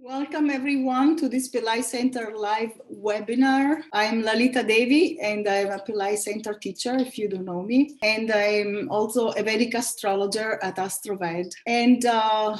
Welcome everyone to this Pillai Center live webinar. I'm Lalita Devi and I'm a Pillai Center teacher if you don't know me. And I'm also a Vedic astrologer at AstroVed. And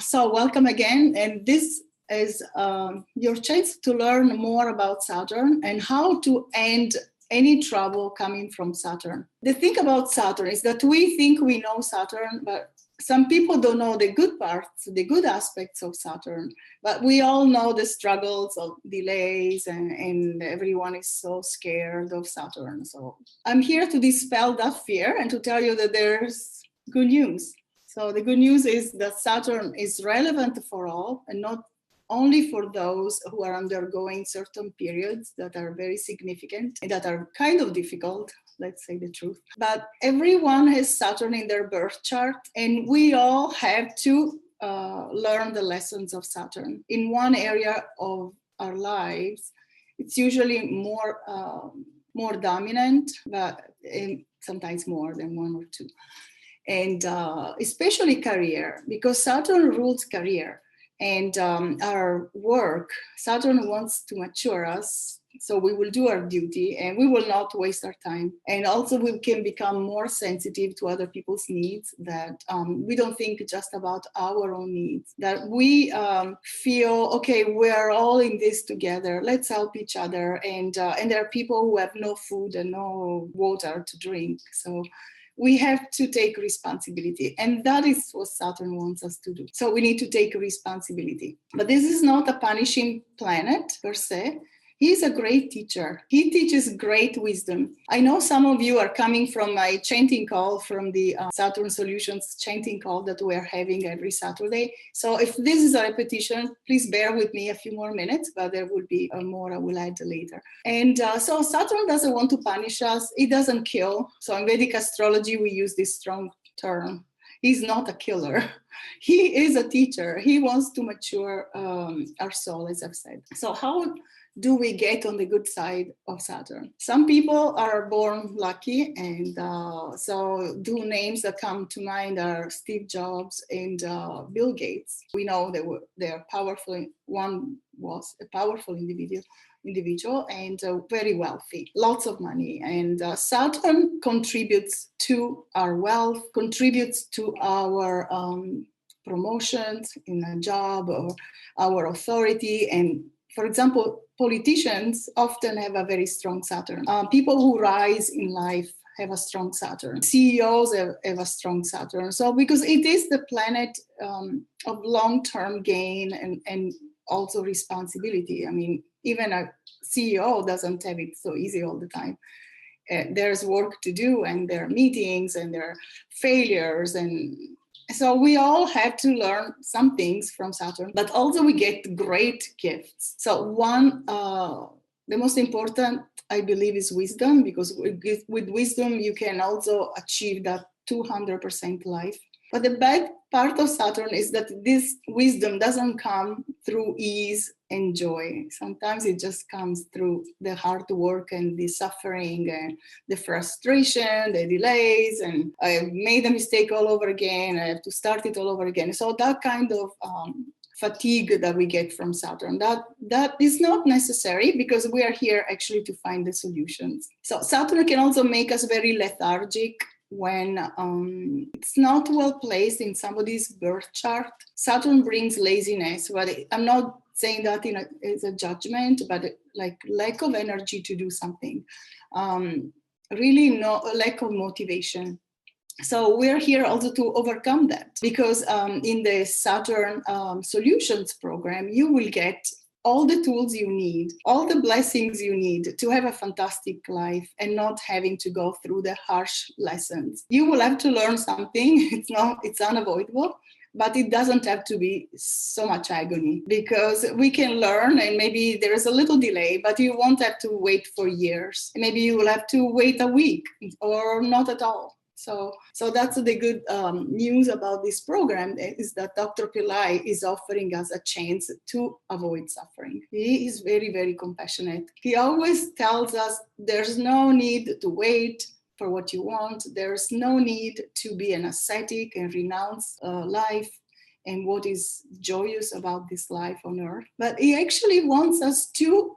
so welcome again. And this is your chance to learn more about Saturn and how to end any trouble coming from Saturn. The thing about Saturn is that we think we know Saturn, but some people don't know the good parts, the good aspects of Saturn, but we all know the struggles of delays and everyone is so scared of Saturn. So I'm here to dispel that fear and to tell you that there's good news. So the good news is that Saturn is relevant for all and not only for those who are undergoing certain periods that are very significant and that are kind of difficult. Let's say the truth. But everyone has Saturn in their birth chart, and we all have to learn the lessons of Saturn. In one area of our lives, it's usually more dominant, but sometimes more than one or two. And especially career, because Saturn rules career. And our work, Saturn wants to mature us, so we will do our duty and we will not waste our time. And also we can become more sensitive to other people's needs, that we don't think just about our own needs, that we feel, okay, we're all in this together, let's help each other. And there are people who have no food and no water to drink. So we have to take responsibility. And that is what Saturn wants us to do. So we need to take responsibility. But this is not a punishing planet per se. He's a great teacher. He teaches great wisdom. I know some of you are coming from my chanting call, from the Saturn Solutions chanting call that we're having every Saturday. So if this is a repetition, please bear with me a few more minutes, but there will be more I will add later. And so Saturn doesn't want to punish us. It doesn't kill. So in Vedic astrology, we use this strong term. He's not a killer. He is a teacher. He wants to mature our soul, as I've said. So how do we get on the good side of Saturn? Some people are born lucky, and so two names that come to mind are Steve Jobs and Bill Gates. We know they're powerful. One was a powerful individual and very wealthy, lots of money. And Saturn contributes to our wealth, contributes to our promotions in a job or our authority. And for example, politicians often have a very strong Saturn. People who rise in life have a strong Saturn. CEOs have a strong Saturn. So because it is the planet of long-term gain and also responsibility. I mean, even a CEO doesn't have it so easy all the time. There's work to do, and there are meetings and there are failures, and so we all have to learn some things from Saturn, but also we get great gifts. So one, the most important, I believe, is wisdom, because with wisdom, you can also achieve that 200% life. But the bad part of Saturn is that this wisdom doesn't come through ease and joy. Sometimes it just comes through the hard work and the suffering and the frustration, the delays, and I made a mistake all over again. I have to start it all over again. So that kind of fatigue that we get from Saturn, that is not necessary, because we are here actually to find the solutions. So Saturn can also make us very lethargic when it's not well placed in somebody's birth chart. Saturn brings laziness, but I'm not saying that as a judgment, but like lack of energy to do something. Really no lack of motivation. So we're here also to overcome that, because in the Saturn Solutions Program, you will get all the tools you need, all the blessings you need to have a fantastic life and not having to go through the harsh lessons. You will have to learn something. It's unavoidable, but it doesn't have to be so much agony, because we can learn, and maybe there is a little delay, but you won't have to wait for years. Maybe you will have to wait a week or not at all. So that's the good news about this program, is that Dr. Pillai is offering us a chance to avoid suffering. He is very, very compassionate. He always tells us there's no need to wait for what you want. There's no need to be an ascetic and renounce life. and what is joyous about this life on earth. But he actually wants us to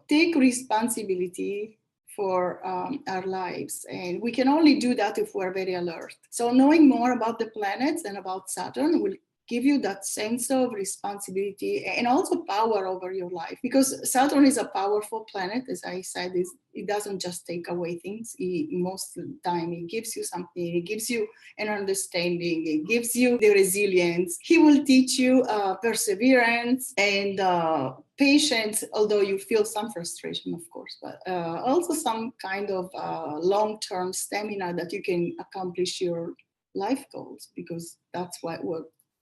take responsibility for our lives. And we can only do that if we're very alert. So knowing more about the planets and about Saturn will give you that sense of responsibility and also power over your life. Because Saturn is a powerful planet, as I said, it doesn't just take away things. Most of the time, it gives you something. It gives you an understanding. It gives you the resilience. He will teach you perseverance and patience, although you feel some frustration, of course, but also some kind of long-term stamina that you can accomplish your life goals, because that's what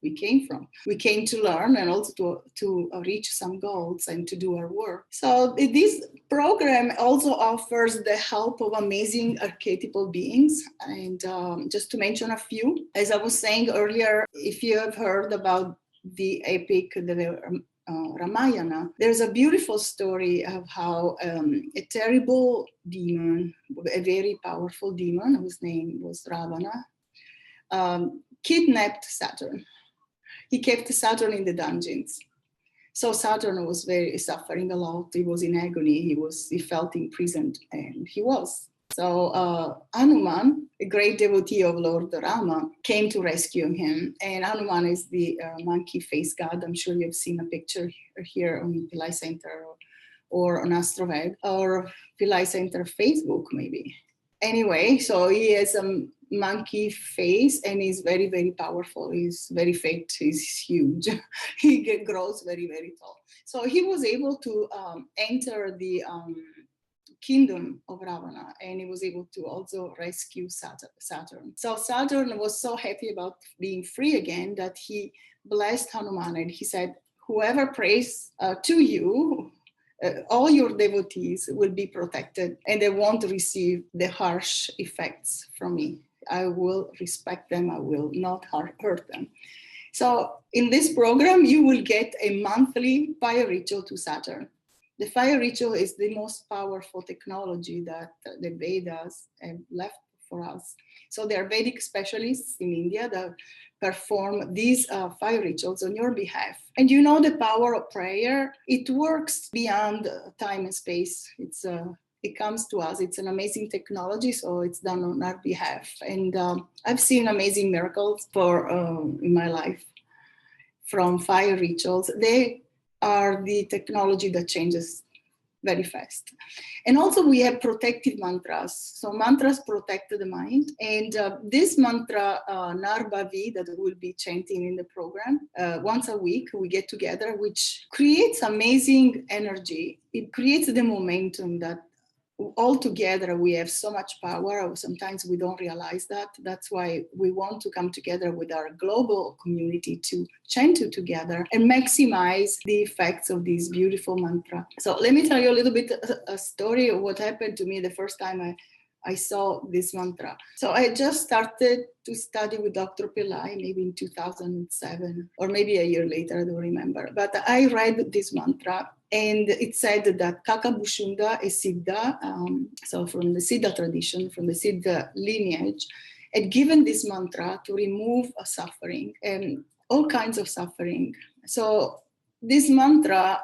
we came from. We came to learn and also to reach some goals and to do our work. So this program also offers the help of amazing archetypal beings. And just to mention a few, as I was saying earlier, if you have heard about the epic, the Ramayana, there's a beautiful story of how a terrible demon, a very powerful demon, whose name was Ravana, kidnapped Saturn. He kept Saturn in the dungeons. So Saturn was very suffering a lot. He was in agony. He felt imprisoned, and he was. So Hanuman, a great devotee of Lord Rama, came to rescue him. And Hanuman is the monkey face god. I'm sure you've seen a picture here on Pillai Center or on AstroVed or Pillai Center Facebook, maybe. Anyway, so he has a monkey face and he's very, very powerful. He's very fit. He's huge. He grows very, very tall. So he was able to enter the kingdom of Ravana, and he was able to also rescue Saturn. So Saturn was so happy about being free again that he blessed Hanuman, and he said, whoever prays to you, all your devotees will be protected and they won't receive the harsh effects from me. I will respect them. I will not hurt them. So in this program, you will get a monthly fire ritual to Saturn. The fire ritual is the most powerful technology that the Vedas have left for us. So there are Vedic specialists in India that perform these fire rituals on your behalf. And you know the power of prayer, it works beyond time and space. It comes to us. It's an amazing technology, so it's done on our behalf. And I've seen amazing miracles in my life from fire rituals. They are the technology that changes very fast. And also we have protective mantras. So mantras protect the mind. And this mantra, Narbhavi, that we'll be chanting in the program, once a week we get together, which creates amazing energy. It creates the momentum that all together we have so much power. Sometimes we don't realize that. That's why we want to come together with our global community to chant together and maximize the effects of this beautiful mantra. So let me tell you a little bit a story of what happened to me the first time I saw this mantra. So I just started to study with Dr. Pillai, maybe in 2007, or maybe a year later, I don't remember. But I read this mantra, and it said that Kakabushunda, a Siddha, so from the Siddha tradition, from the Siddha lineage, had given this mantra to remove suffering and all kinds of suffering. So this mantra,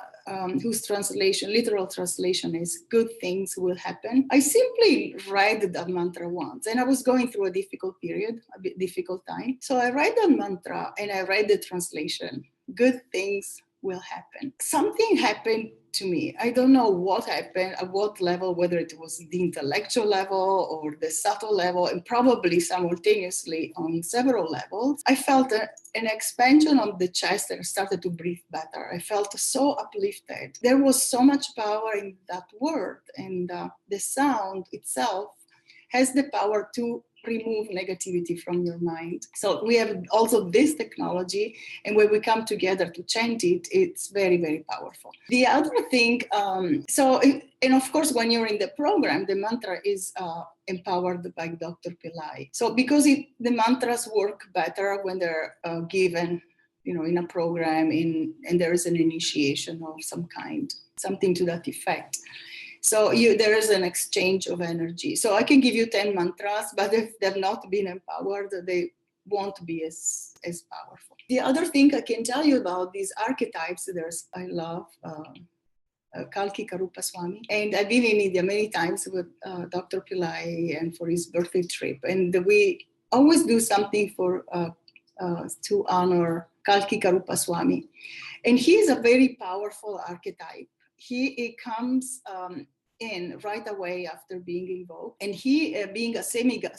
whose literal translation is good things will happen. I simply read that mantra once, and I was going through a difficult period, a difficult time. So I read that mantra and I read the translation, good things will happen. Something happened to me. I don't know what happened, at what level, whether it was the intellectual level or the subtle level, and probably simultaneously on several levels. I felt an expansion of the chest and I started to breathe better. I felt so uplifted. There was so much power in that word, and the sound itself has the power to remove negativity from your mind. So we have also this technology, and when we come together to chant it, it's very, very powerful. The other thing, and of course, when you're in the program, the mantra is empowered by Dr. Pillai. So because the mantras work better when they're given, in a program, and there is an initiation of some kind, something to that effect. So there is an exchange of energy. So I can give you 10 mantras, but if they've not been empowered, they won't be as powerful. The other thing I can tell you about these archetypes, I love Kalki Karupaswamy, and I've been in India many times with Dr. Pillai and for his birthday trip, and we always do something for to honor Kalki Karupaswamy, and he is a very powerful archetype. He comes in right away after being invoked, and he being a semigod,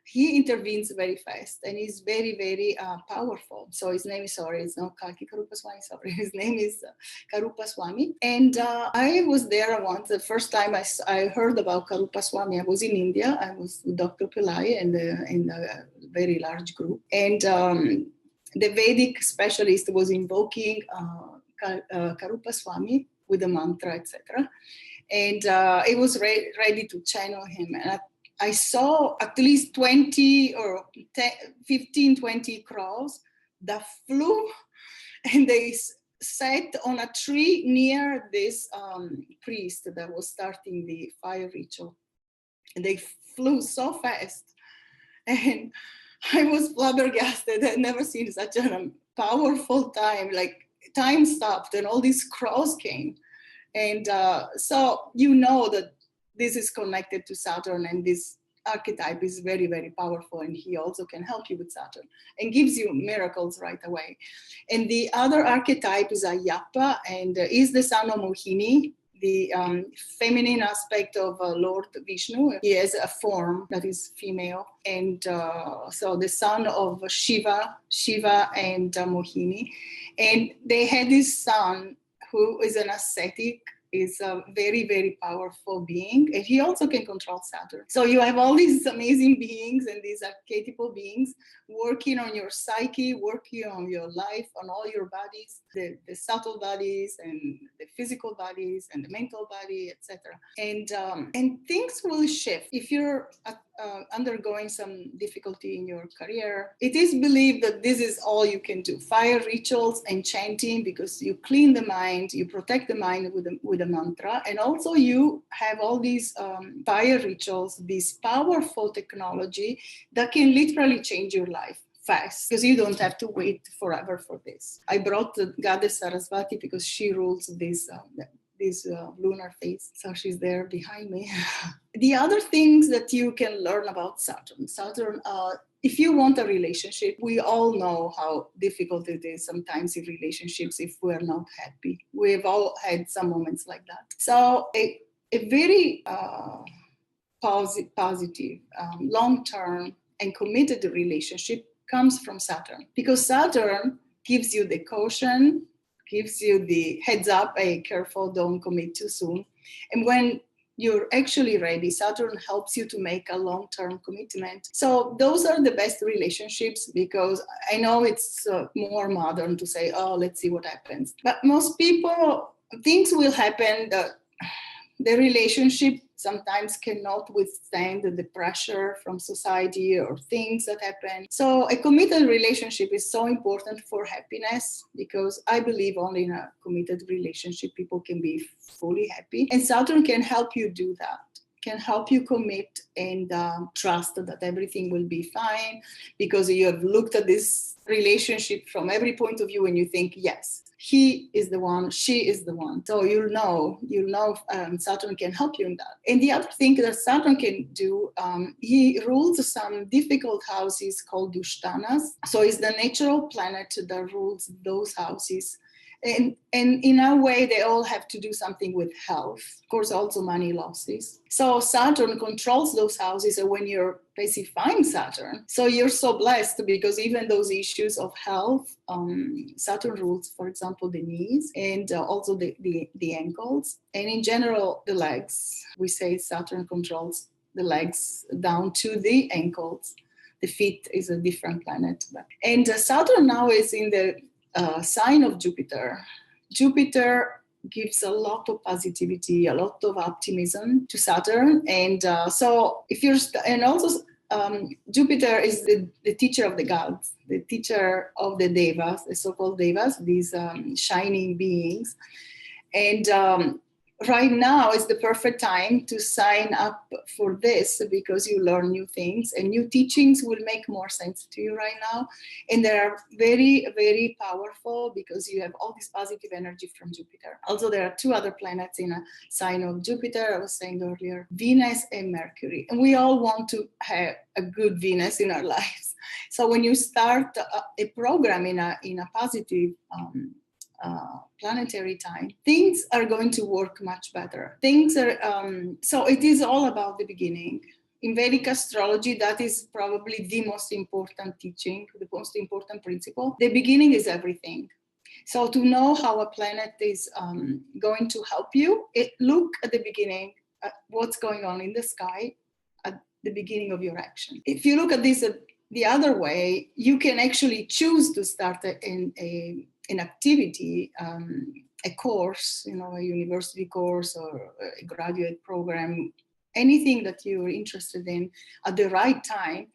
he intervenes very fast, and he's very, very powerful. So his name is, it's not Kalki Karupaswamy, his name is Karupaswamy. And I was there once, the first time I heard about Karupaswamy, I was in India, I was with Dr. Pillai in a very large group. And the Vedic specialist was invoking Karupaswamy with a mantra, etc. And it was ready to channel him. And I saw at least 20 or 15, 20 crows that flew, and they sat on a tree near this priest that was starting the fire ritual. And they flew so fast. And I was flabbergasted. I'd never seen such a powerful time. Like, time stopped and all these crows came. And so you know that this is connected to Saturn, and this archetype is very, very powerful, and he also can help you with Saturn and gives you miracles right away. And the other archetype is Ayyappa, and is the son of Mohini, the feminine aspect of Lord Vishnu. He has a form that is female, and so the son of Shiva and Mohini, and they had this son who is an ascetic, is a very, very powerful being, and he also can control Saturn. So you have all these amazing beings and these archetypal beings working on your psyche, working on your life, on all your bodies, the subtle bodies and the physical bodies and the mental body, etc. And things will shift. If you're undergoing some difficulty in your career, it is believed that this is all you can do. Fire rituals and chanting, because you clean the mind, you protect the mind with a mantra, and also you have all these fire rituals, this powerful technology that can literally change your life fast, because you don't have to wait forever for this. I brought the goddess Saraswati because she rules this lunar phase. So she's there behind me. The other things that you can learn about Saturn, if you want a relationship, we all know how difficult it is sometimes in relationships if we're not happy. We've all had some moments like that. So a very positive, long-term and committed relationship comes from Saturn, because Saturn gives you the caution, gives you the heads up, hey, careful, don't commit too soon. And when you're actually ready, Saturn helps you to make a long-term commitment. So those are the best relationships, because I know it's more modern to say, oh, let's see what happens. But most people, things will happen that the relationship sometimes cannot withstand the pressure from society or things that happen. So a committed relationship is so important for happiness, because I believe only in a committed relationship people can be fully happy. And Saturn can help you do that, can help you commit and trust that everything will be fine, because you have looked at this relationship from every point of view and you think, yes, he is the one, she is the one. So you'll know Saturn can help you in that. And the other thing that Saturn can do, he rules some difficult houses called Dushtanas. So it's the natural planet that rules those houses. And in a way, they all have to do something with health, of course, also money losses. So Saturn controls those houses, and when you're pacifying Saturn, so you're so blessed, because even those issues of health, Saturn rules, for example, the knees and also the ankles, and in general, the legs. We say Saturn controls the legs down to the ankles. The feet is a different planet. And Saturn now is in the sign of Jupiter. Jupiter gives a lot of positivity, a lot of optimism to Saturn, and so if you're and also Jupiter is the teacher of the gods, the teacher of the devas, the so-called devas, these shining beings, and right now is the perfect time to sign up for this, because you learn new things and new teachings will make more sense to you right now. And they are very, very powerful because you have all this positive energy from Jupiter. Also, there are two other planets in a sign of Jupiter, I was saying earlier, Venus and Mercury. And we all want to have a good Venus in our lives. So when you start a program in a positive planetary time, things are going to work much better. Things are, so it is all about the beginning. In Vedic astrology, that is probably the most important teaching, the most important principle. The beginning is everything. So to know how a planet is going to help you, look at the beginning, at what's going on in the sky at the beginning of your action. If you look at this the other way, you can actually choose to start an activity, a course, a university course or a graduate program, anything that you're interested in at the right time.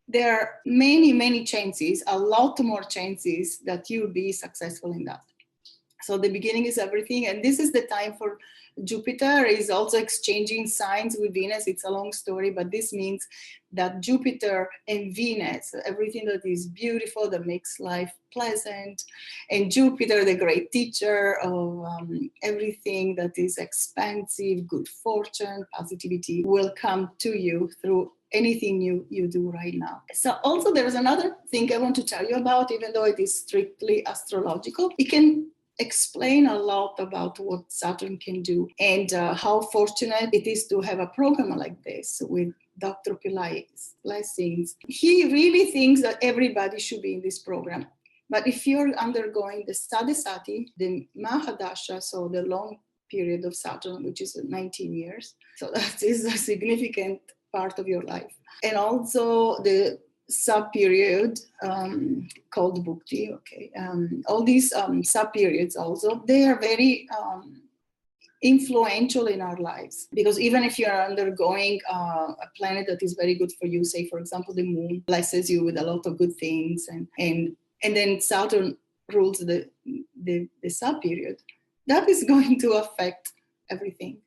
There are many, many chances, a lot more chances that you'll be successful in that. So the beginning is everything. And this is the time for Jupiter is also exchanging signs with Venus. It's a long story, but this means that Jupiter and Venus, everything that is beautiful, that makes life pleasant, and Jupiter, the great teacher of everything that is expansive, good fortune, positivity, will come to you through anything you do right now. So also there's another thing I want to tell you about, even though it is strictly astrological. It can explain a lot about what Saturn can do and how fortunate it is to have a program like this with Dr. Pillai's blessings. He really thinks that everybody should be in this program. But if you're undergoing the Sadesati, the Mahadasha, so the long period of Saturn, which is 19 years, so that is a significant part of your life. And also the sub-period called Bhukti, okay. All these sub-periods also, they are very influential in our lives, because even if you're undergoing a planet that is very good for you, say for example the moon blesses you with a lot of good things, and then Saturn rules the sub-period, that is going to affect everything.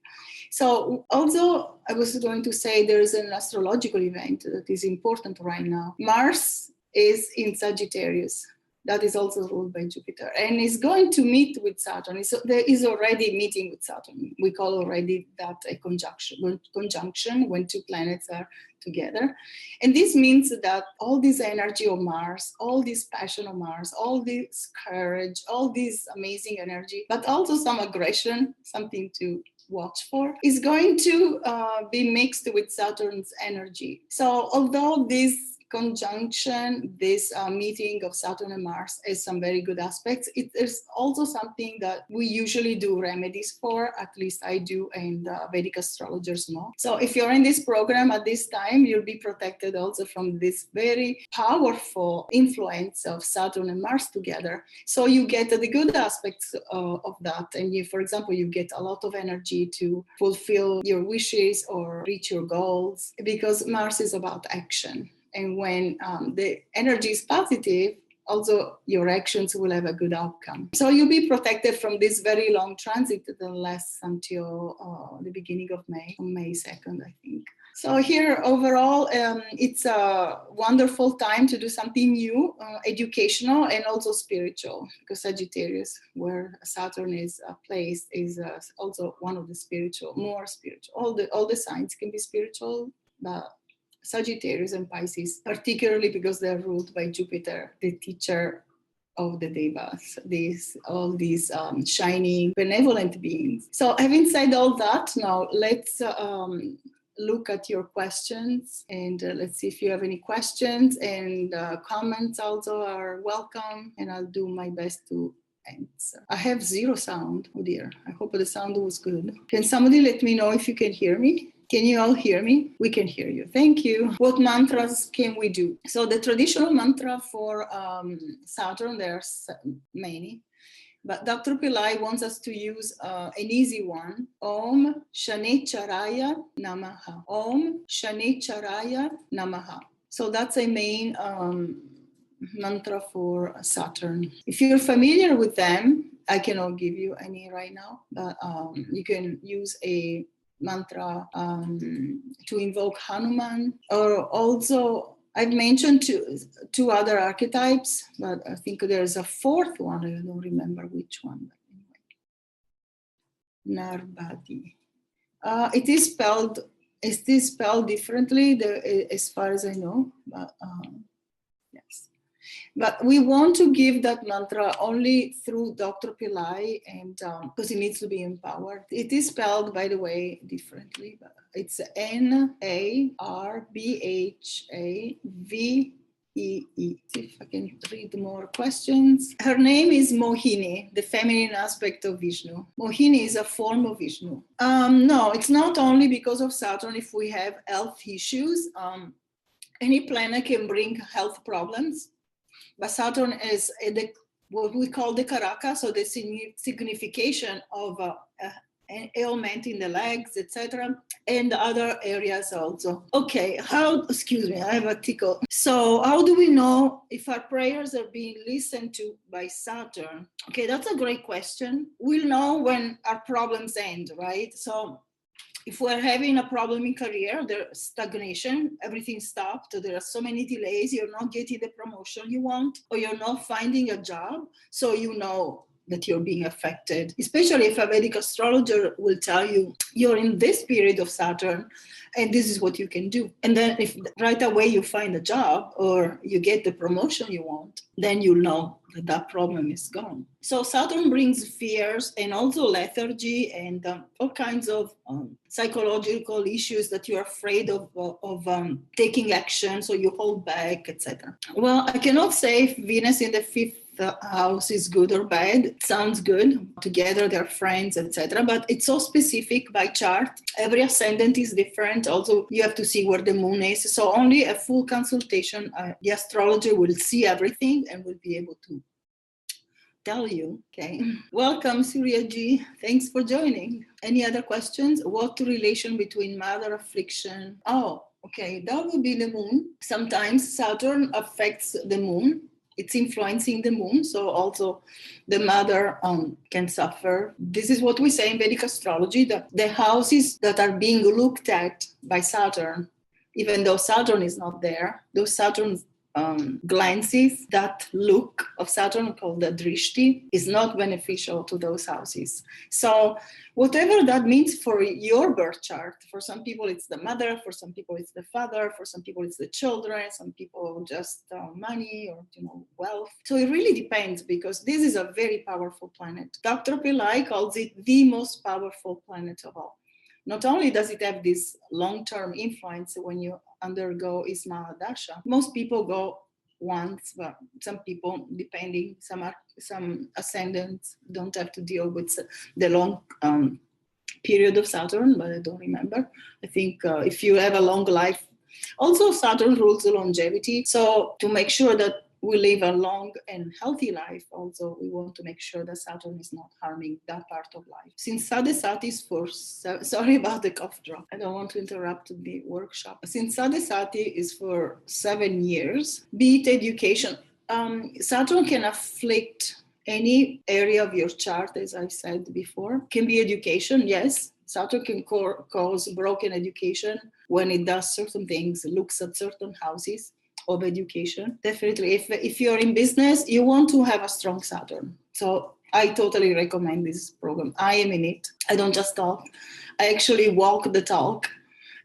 So also I was going to say there is an astrological event that is important right now. Mars is in Sagittarius. That is also ruled by Jupiter and is going to meet with Saturn. So there is already meeting with Saturn. We call already that a conjunction when two planets are together. And this means that all this energy of Mars, all this passion of Mars, all this courage, all this amazing energy, but also some aggression, something to watch for, is going to be mixed with Saturn's energy. So although this conjunction, this meeting of Saturn and Mars has some very good aspects, it is also something that we usually do remedies for, at least I do, and Vedic astrologers know. So if you're in this program at this time, you'll be protected also from this very powerful influence of Saturn and Mars together. So you get the good aspects of that. And you, for example, you get a lot of energy to fulfill your wishes or reach your goals, because Mars is about action. And when the energy is positive, also your actions will have a good outcome. So you'll be protected from this very long transit that lasts until the beginning of May, on May 2nd, I think. So here overall, it's a wonderful time to do something new, educational and also spiritual, because Sagittarius, where Saturn is placed, is also one of the spiritual, more spiritual. All the signs can be spiritual, but Sagittarius and Pisces, particularly because they're ruled by Jupiter, the teacher of the Devas, all these shining, benevolent beings. So having said all that, now let's look at your questions, and let's see if you have any questions, and comments also are welcome, and I'll do my best to answer. I have zero sound. Oh dear, I hope the sound was good. Can somebody let me know if you can hear me? Can you all hear me? We can hear you. Thank you. What mantras can we do? So the traditional mantra for Saturn, there's many, but Dr. Pillai wants us to use an easy one. Om Shanicharaya Namaha. Om Shanicharaya Namaha. So that's a main mantra for Saturn. If you're familiar with them, I cannot give you any right now, but you can use a mantra to invoke Hanuman, or also I've mentioned two other archetypes, but I think there's a fourth one. I don't remember which one. Narbati. It is spelled differently, as far as I know. But, yes. But we want to give that mantra only through Dr. Pillai, and because it needs to be empowered. It is spelled, by the way, differently. But it's Narbhavi. See if I can read more questions. Her name is Mohini, the feminine aspect of Vishnu. Mohini is a form of Vishnu. No, it's not only because of Saturn. If we have health issues, any planet can bring health problems. But Saturn is what we call the karaka, so the signification of an ailment in the legs, etc., and other areas also. Okay, excuse me, I have a tickle. So how do we know if our prayers are being listened to by Saturn? Okay, that's a great question. We'll know when our problems end, right? So if we're having a problem in career, there's stagnation, everything stopped, there are so many delays, you're not getting the promotion you want, or you're not finding a job, so you know that you're being affected, especially if a Vedic astrologer will tell you you're in this period of Saturn and this is what you can do. And then if right away you find a job or you get the promotion you want, then you'll know that that problem is gone. So Saturn brings fears and also lethargy and all kinds of psychological issues that you're afraid of taking action, so you hold back, etc. Well, I cannot say if Venus in the fifth house is good or bad. It sounds good. Together they're friends, etc. But it's so specific by chart. Every ascendant is different. Also, you have to see where the moon is. So only a full consultation, the astrologer will see everything and will be able to tell you. Okay. Welcome, Surya Ji. Thanks for joining. Any other questions? What relation between mother affliction? Oh, okay. That would be the moon. Sometimes Saturn affects the moon. It's influencing the moon, so also the mother can suffer. This is what we say in Vedic astrology, that the houses that are being looked at by Saturn, even though Saturn is not there, those Saturn glances, that look of Saturn called the drishti, is not beneficial to those houses. So whatever that means for your birth chart, for some people it's the mother, for some people it's the father, for some people it's the children, some people just money or wealth. So it really depends, because this is a very powerful planet. Dr. Pillai calls it the most powerful planet of all. Not only does it have this long-term influence when you undergo Isma Dasha, most people go once, but some people, depending, some ascendants don't have to deal with the long period of Saturn, but I don't remember. I think if you have a long life, also Saturn rules longevity. So to make sure that we live a long and healthy life, also we want to make sure that Saturn is not harming that part of life. Since Sadesati is for, sorry about the cough drop, I don't want to interrupt the workshop. Since Sadesati is for 7 years, be it education, Saturn can afflict any area of your chart, as I said before. Can be education, yes. Saturn can cause broken education when it does certain things, looks at certain houses of education. Definitely, if you're in business, you want to have a strong Saturn. So I totally recommend this program. I am in it. I don't just talk. I actually walk the talk.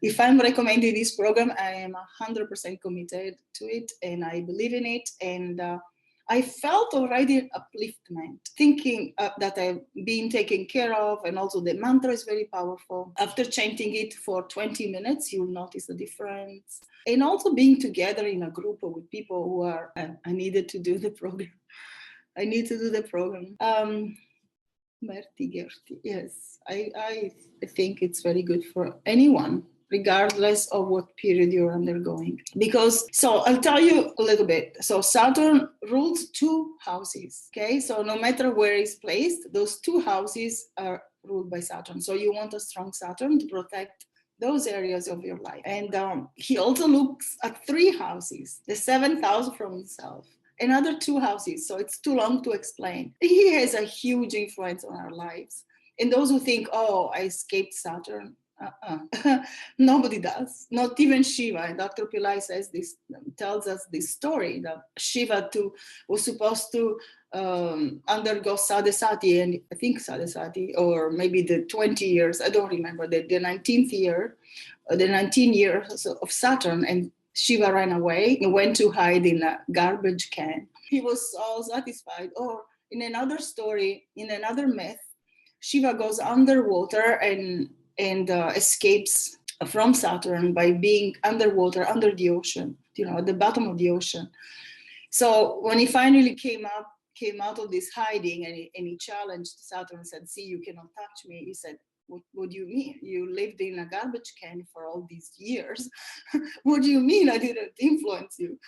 If I'm recommending this program, I am 100% committed to it, and I believe in it. And I felt already an upliftment, thinking that I've been taken care of, and also the mantra is very powerful. After chanting it for 20 minutes, you'll notice the difference. And also being together in a group with people who are, I needed to do the program. I need to do the program. Yes, I think it's very good for anyone, regardless of what period you're undergoing. Because, so I'll tell you a little bit. So Saturn rules 2 houses, okay? So no matter where it's placed, those 2 houses are ruled by Saturn. So you want a strong Saturn to protect those areas of your life. And he also looks at 3 houses, the 7th house from himself, another 2 houses. So it's too long to explain. He has a huge influence on our lives. And those who think, oh, I escaped Saturn, nobody does, not even Shiva. And Dr. Pillai says this, tells us this story that Shiva too was supposed to undergo sadhasati, and I think sadhasati, or maybe the 20 years, I don't remember, the 19th year, the 19 years of Saturn, and Shiva ran away and went to hide in a garbage can. He was all satisfied. Or in another story, in another myth, Shiva goes underwater and escapes from Saturn by being underwater, under the ocean, at the bottom of the ocean. So when he finally came out of this hiding, and he challenged Saturn and said, see, you cannot touch me. He said, what do you mean? You lived in a garbage can for all these years. What do you mean I didn't influence you?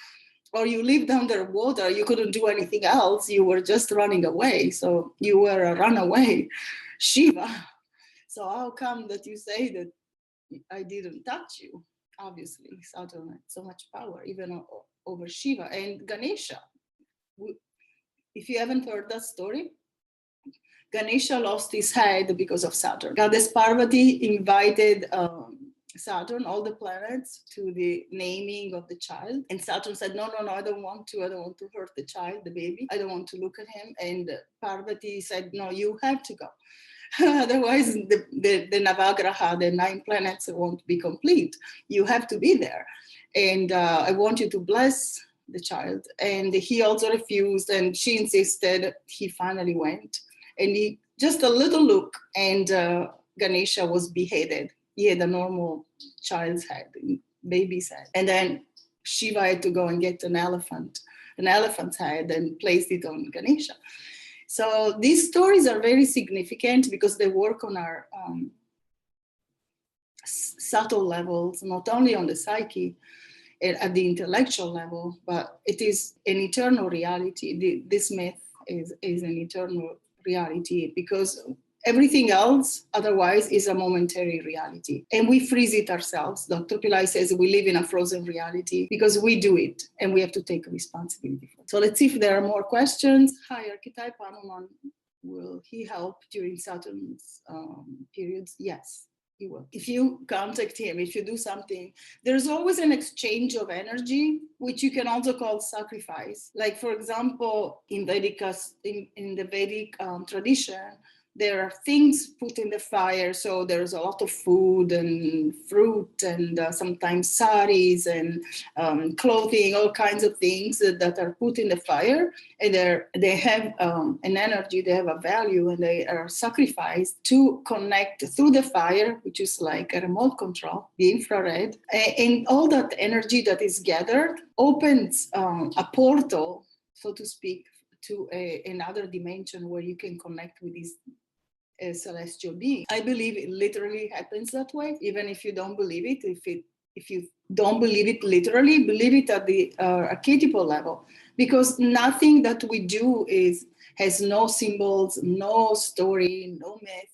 Or you lived underwater, you couldn't do anything else. You were just running away. So you were a runaway Shiva. So how come that you say that I didn't touch you? Obviously, Saturn had so much power, even over Shiva. And Ganesha, if you haven't heard that story, Ganesha lost his head because of Saturn. Goddess Parvati invited Saturn, all the planets, to the naming of the child. And Saturn said, no, I don't want to hurt the child, the baby. I don't want to look at him. And Parvati said, no, you have to go. Otherwise, the Navagraha, the 9 planets, won't be complete. You have to be there. And I want you to bless the child. And he also refused, and she insisted. He finally went. And he just a little look, and Ganesha was beheaded. He had a normal child's head, baby's head. And then Shiva had to go and get an elephant's head, and placed it on Ganesha. So these stories are very significant because they work on our subtle levels, not only on the psyche, at the intellectual level, but it is an eternal reality. This myth is an eternal reality, because everything else otherwise is a momentary reality, and we freeze it ourselves. Dr. Pillai says we live in a frozen reality because we do it, and we have to take responsibility for it. So let's see if there are more questions. Hi, archetype Hanuman, will he help during Saturn's periods? Yes, he will. If you contact him, if you do something, there's always an exchange of energy, which you can also call sacrifice. Like, for example, in the Vedic tradition, there are things put in the fire. So there's a lot of food and fruit, and sometimes saris and clothing, all kinds of things that are put in the fire. And they have an energy, they have a value, and they are sacrificed to connect through the fire, which is like a remote control, the infrared. And all that energy that is gathered opens a portal, so to speak, to another dimension where you can connect with these celestial being. I believe it literally happens that way, even if you don't believe it. If you don't believe it literally, believe it at the archetypal level, because nothing that we do has no symbols, no story, no myth.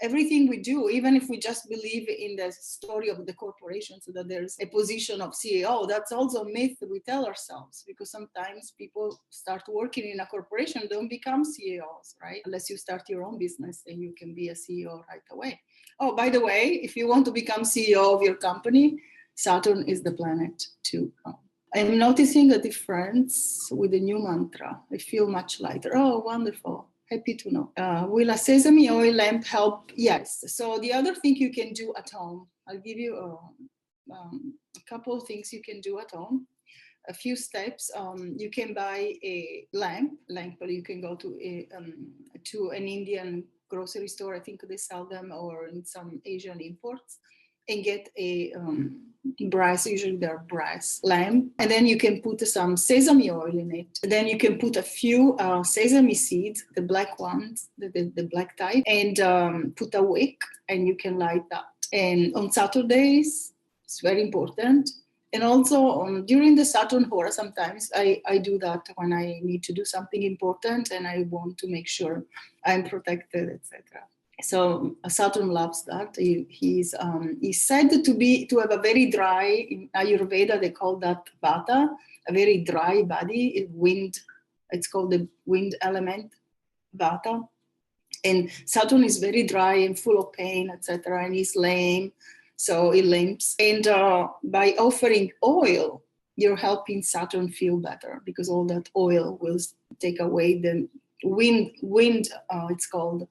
Everything we do, even if we just believe in the story of the corporation, so that there's a position of CEO, that's also a myth that we tell ourselves, because sometimes people start working in a corporation, don't become CEOs, right? Unless you start your own business, then you can be a CEO right away. Oh, by the way, if you want to become CEO of your company, Saturn is the planet to I'm noticing a difference with the new mantra. I feel much lighter. Oh, wonderful. Happy to know. Will a sesame oil lamp help? Yes. So the other thing you can do at home, I'll give you a couple of things you can do at home. A few steps. You can buy a lamp, but you can go to an Indian grocery store. I think they sell them, or in some Asian imports, and get a brass, usually they're brass lamp, and then you can put some sesame oil in it. Then you can put a few sesame seeds, the black ones, the black type, and put a wick, and you can light that. And on Saturdays, it's very important. And also during the Saturn Hora, sometimes I do that when I need to do something important and I want to make sure I'm protected, etc. So Saturn loves that. He's said to have a very dry, in Ayurveda they call that vata, a very dry body, wind. It's called the wind element, vata. And Saturn is very dry and full of pain, etc. And he's lame, so he limps. And by offering oil, you're helping Saturn feel better, because all that oil will take away the wind. It's called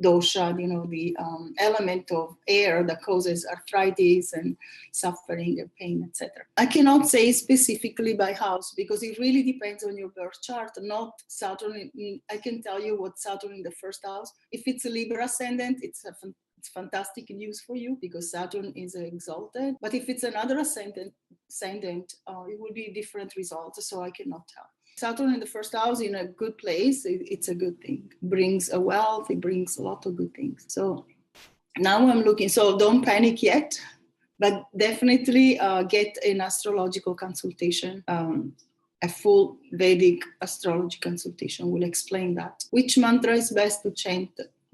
dosha, the element of air that causes arthritis and suffering and pain, etc. I cannot say specifically by house, because it really depends on your birth chart, not Saturn. I can tell you what Saturn in the first house. If it's a Libra ascendant, it's fantastic news for you, because Saturn is exalted. But if it's another ascendant, it will be different results, so I cannot tell. Saturn in the first house in a good place, it's a good thing. It brings a wealth, it brings a lot of good things. So now I'm looking, so don't panic yet, but definitely get an astrological consultation. A full Vedic astrology consultation will explain that. Which mantra is best to chant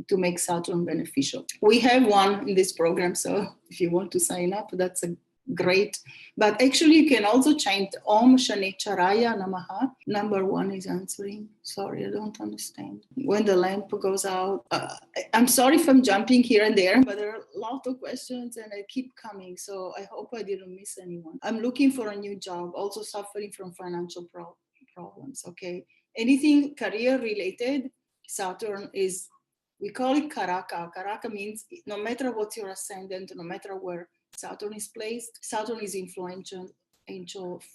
to make Saturn beneficial? We have one in this program, so if you want to sign up, that's a great. But actually you can also chant Om Shanicharaya Namaha. Number 1 is answering. Sorry, I don't understand. When the lamp goes out. I'm sorry if I'm jumping here and there, but there are a lot of questions and I keep coming. So I hope I didn't miss anyone. I'm looking for a new job, also suffering from financial problems. Okay. Anything career related, Saturn is, we call it Karaka. Karaka means no matter what's your ascendant, no matter where Saturn is placed, Saturn is influential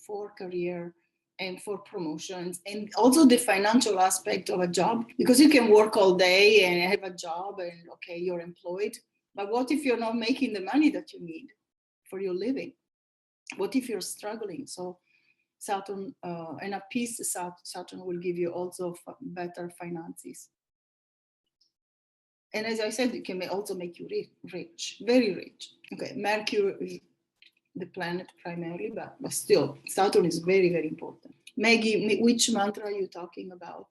for career and for promotions, and also the financial aspect of a job, because you can work all day and have a job and okay, you're employed, but what if you're not making the money that you need for your living? What if you're struggling? So Saturn and a peace, Saturn will give you also better finances. And as I said, it can also make you rich, very rich. Okay, Mercury is the planet primarily, but still, Saturn is very, very important. Maggie, which mantra are you talking about?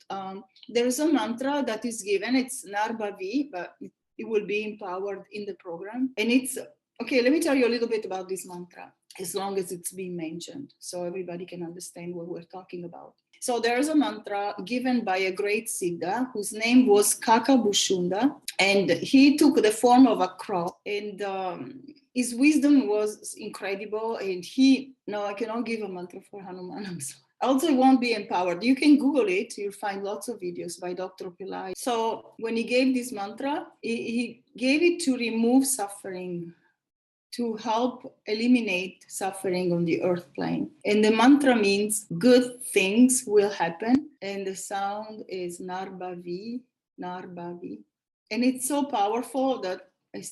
There's a mantra that is given, it's Narbhavi, but it will be empowered in the program. And it's, okay, let me tell you a little bit about this mantra, as long as it's being mentioned, so everybody can understand what we're talking about. So there's a mantra given by a great Siddha whose name was Kakabhushunda, and he took the form of a crow, and his wisdom was incredible. And I cannot give a mantra for Hanuman, I'm sorry. Also, it won't be empowered. You can Google it, you'll find lots of videos by Dr. Pillai. So when he gave this mantra, he gave it to remove suffering, to help eliminate suffering on the earth plane. And the mantra means good things will happen. And the sound is Narbhavi, Narbhavi. And it's so powerful that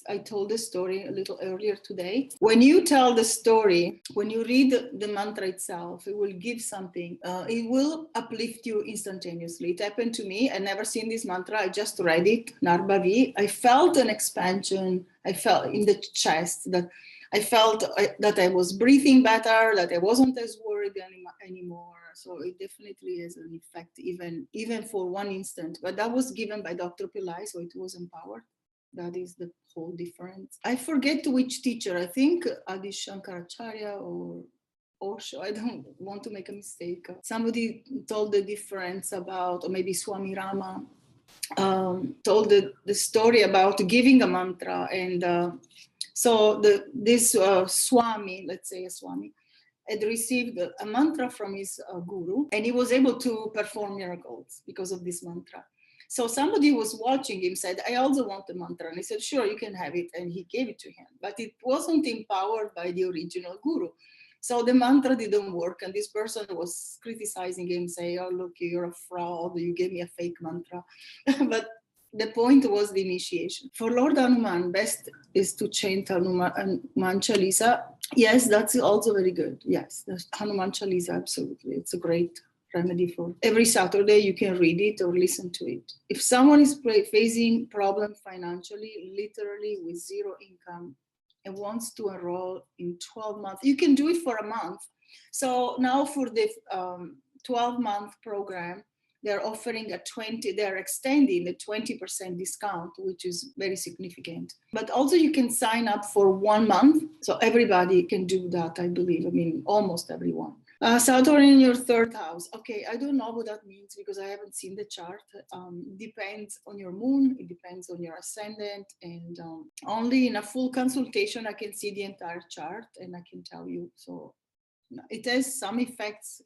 I told the story a little earlier today. When you tell the story, when you read the mantra itself, it will give something. It will uplift you instantaneously. It happened to me. I never seen this mantra. I just read it, Narbhavi. I felt an expansion. I felt in the chest that I felt that I was breathing better, that I wasn't as worried anymore. So it definitely has an effect, even for one instant. But that was given by Dr. Pillai, so it was empowered. That is the whole difference. I forget which teacher, I think Adi Shankaracharya or Osho, I don't want to make a mistake. Somebody told the difference about, or maybe Swami Rama, told the story about giving a mantra. And so this Swami, let's say a Swami, had received a mantra from his guru, and he was able to perform miracles because of this mantra. So somebody was watching him, said, I also want the mantra. And he said, sure, you can have it. And he gave it to him. But it wasn't empowered by the original guru. So the mantra didn't work. And this person was criticizing him, saying, oh, look, you're a fraud. You gave me a fake mantra. But the point was the initiation. For Lord Hanuman, best is to chant Hanuman Chalisa. Yes, that's also very good. Yes, Hanuman Chalisa, absolutely. It's a great remedy for every Saturday. You can read it or listen to it. If someone is facing problem financially, literally with zero income, and wants to enroll in 12 months, you can do it for a month. So now for the 12-month program, they're offering they're extending the 20% discount, which is very significant. But also you can sign up for 1 month. So everybody can do that, I believe. I mean, almost everyone. Saturn in your 3rd house. Okay, I don't know what that means because I haven't seen the chart. It depends on your moon, it depends on your ascendant, and only in a full consultation I can see the entire chart and I can tell you. So it has some effects.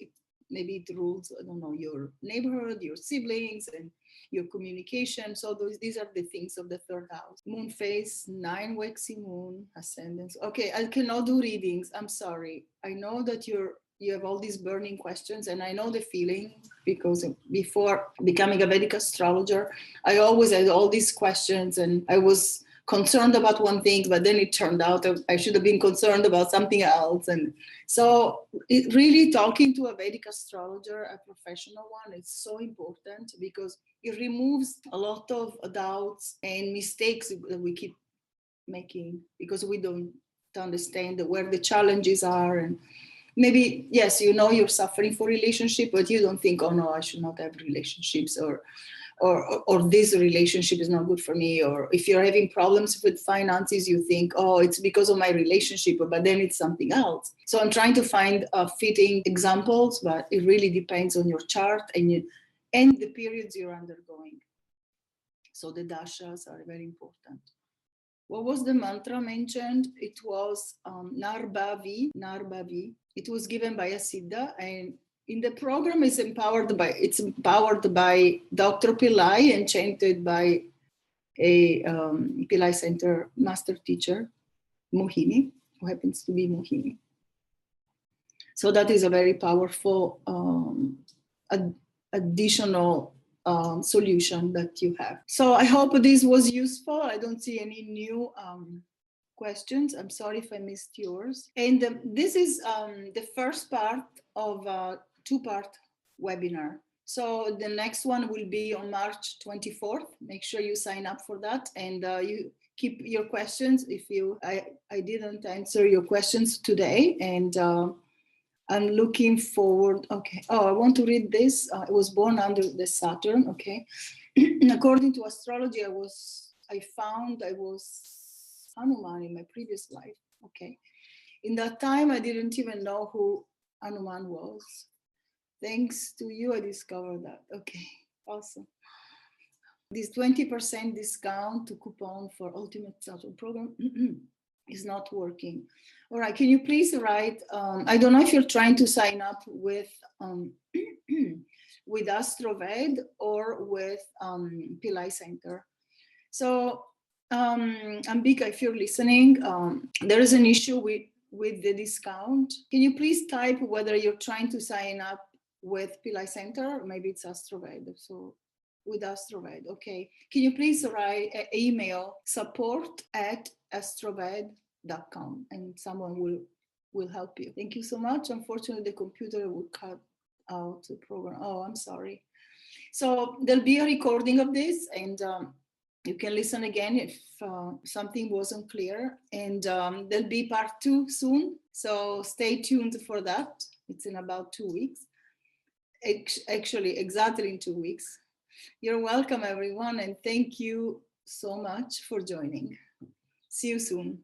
Maybe it rules, I don't know, your neighborhood, your siblings, and your communication. So these are the things of the 3rd house. Moon phase, 9 waxing moon, ascendants. Okay, I cannot do readings. I'm sorry. I know that you have all these burning questions, and I know the feeling because before becoming a Vedic astrologer, I always had all these questions and I was concerned about one thing, but then it turned out I should have been concerned about something else. And so really talking to a Vedic astrologer, a professional one, is so important because it removes a lot of doubts and mistakes that we keep making because we don't understand where the challenges are. And maybe, yes, you know you're suffering for relationship, but you don't think, oh no, I should not have relationships, or this relationship is not good for me. Or if you're having problems with finances, you think, oh, it's because of my relationship, but then it's something else. So I'm trying to find fitting examples, but it really depends on your chart and the periods you're undergoing. So the dashas are very important. What was the mantra mentioned? It was Narbhavi. It was given by a Siddha, and in the program it's empowered by Dr. Pillai and chanted by a Pillai Center master teacher, Mohini, who happens to be Mohini. So that is a very powerful additional solution that you have. So I hope this was useful. I don't see any new questions. I'm sorry if I missed yours. And this is the first part of a 2-part webinar. So the next one will be on March 24th. Make sure you sign up for that, and you keep your questions if I didn't answer your questions today. And I'm looking forward. Okay. Oh, I want to read this. I was born under the Saturn. Okay. According to astrology, I found I was Hanuman in my previous life. Okay. In that time, I didn't even know who Hanuman was. Thanks to you, I discovered that. Okay. Awesome. This 20% discount to coupon for Ultimate Saturn Program is not working. All right, can you please write, I don't know if you're trying to sign up with AstroVed or with Pillai Center. So Ambika, if you're listening, there is an issue with the discount. Can you please type whether you're trying to sign up with Pillai Center, or maybe it's AstroVed. So with AstroVed, okay. Can you please write email support@astroved.com and someone will help you. Thank you so much. Unfortunately, the computer will cut out the program. Oh, I'm sorry. So there'll be a recording of this, and you can listen again if something wasn't clear. And there'll be part 2 soon. So stay tuned for that. It's in about 2 weeks. Actually, exactly in 2 weeks. You're welcome, everyone, and thank you so much for joining. See you soon.